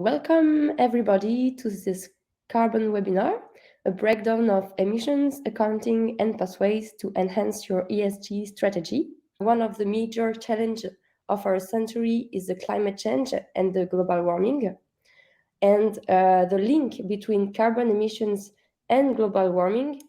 Welcome everybody to this carbon webinar, a breakdown of emissions, accounting and pathways to enhance your ESG strategy. One of the major challenges of our century is the climate change and the global warming. And the link between carbon emissions and global warming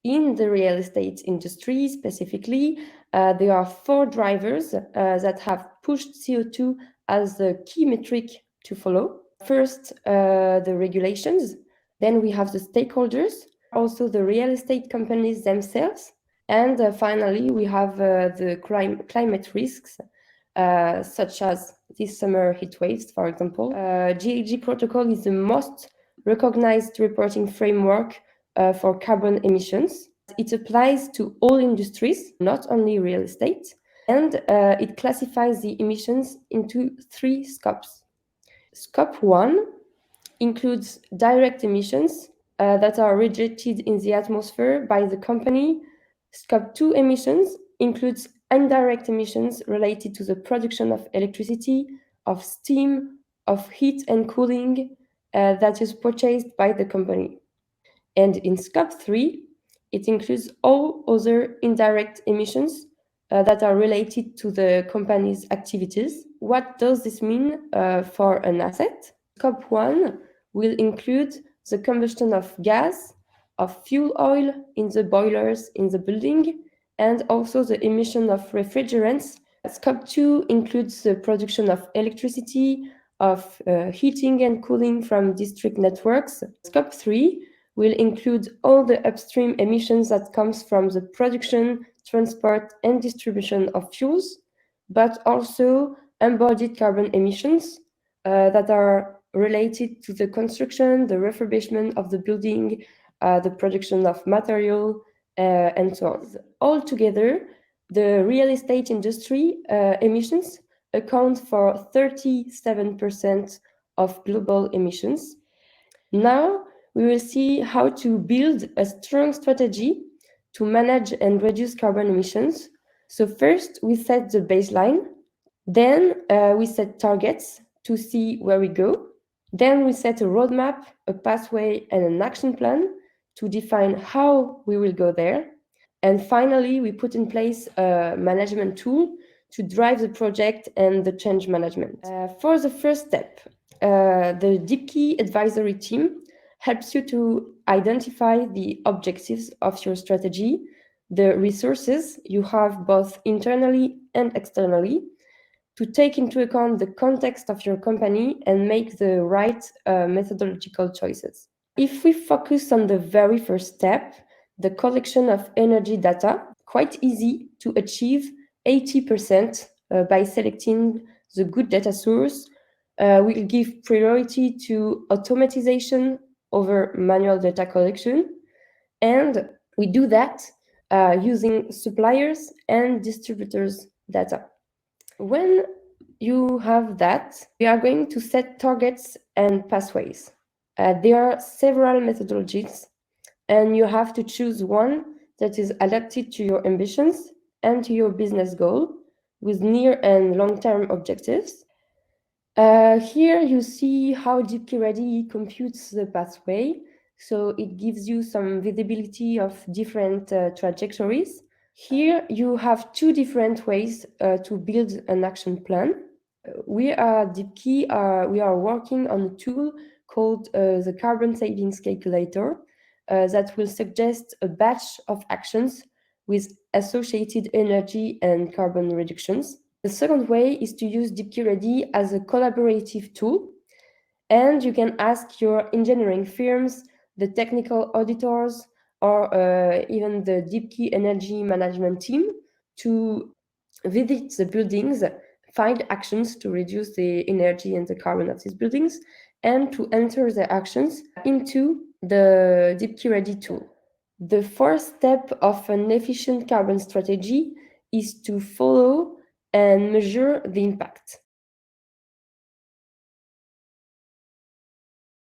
in the real estate industry specifically, there are four drivers that have pushed CO2 as the key metric to follow. First, the regulations, then we have the stakeholders, also the real estate companies themselves, and finally we have the climate risks, such as this summer heat waves, for example. GHG protocol is the most recognized reporting framework for carbon emissions. It applies to all industries, not only real estate, and it classifies the emissions into three scopes. Scope 1 includes direct emissions that are rejected in the atmosphere by the company. Scope 2 emissions includes indirect emissions related to the production of electricity, of steam, of heat and cooling that is purchased by the company. And in Scope 3, it includes all other indirect emissions that are related to the company's activities. What does this mean for an asset? Scope 1 will include the combustion of gas, of fuel oil in the boilers in the building, and also the emission of refrigerants. Scope 2 includes the production of electricity, of heating and cooling from district networks. Scope 3 will include all the upstream emissions that comes from the production, transport, and distribution of fuels, but also embodied carbon emissions that are related to the construction, the refurbishment of the building, the production of material, and so on. Altogether, the real estate industry emissions account for 37% of global emissions. Now, we will see how to build a strong strategy to manage and reduce carbon emissions. So first, we set the baseline. Then we set targets to see where we go. Then we set a roadmap, a pathway, and an action plan to define how we will go there. And finally, we put in place a management tool to drive the project and the change management. For the first step, the Deepki advisory team helps you to identify the objectives of your strategy, the resources you have both internally and externally, to take into account the context of your company and make the right methodological choices. If we focus on the very first step, the collection of energy data, quite easy to achieve 80% by selecting the good data source. We'll give priority to automatization over manual data collection. And we do that using suppliers and distributors' data. When you have that, we are going to set targets and pathways. There are several methodologies, and you have to choose one that is adapted to your ambitions and to your business goal with near and long-term objectives. Here you see how Deepki Ready computes the pathway. So it gives you some visibility of different trajectories. Here you have two different ways to build an action plan. We at Deepki we are working on a tool called the Carbon Savings Calculator that will suggest a batch of actions with associated energy and carbon reductions. The second way is to use Deepki Ready as a collaborative tool, and you can ask your engineering firms, the technical auditors, or even the Deepki energy management team to visit the buildings, find actions to reduce the energy and the carbon of these buildings, and to enter the actions into the Deepki Ready tool. The fourth step of an efficient carbon strategy is to follow and measure the impact.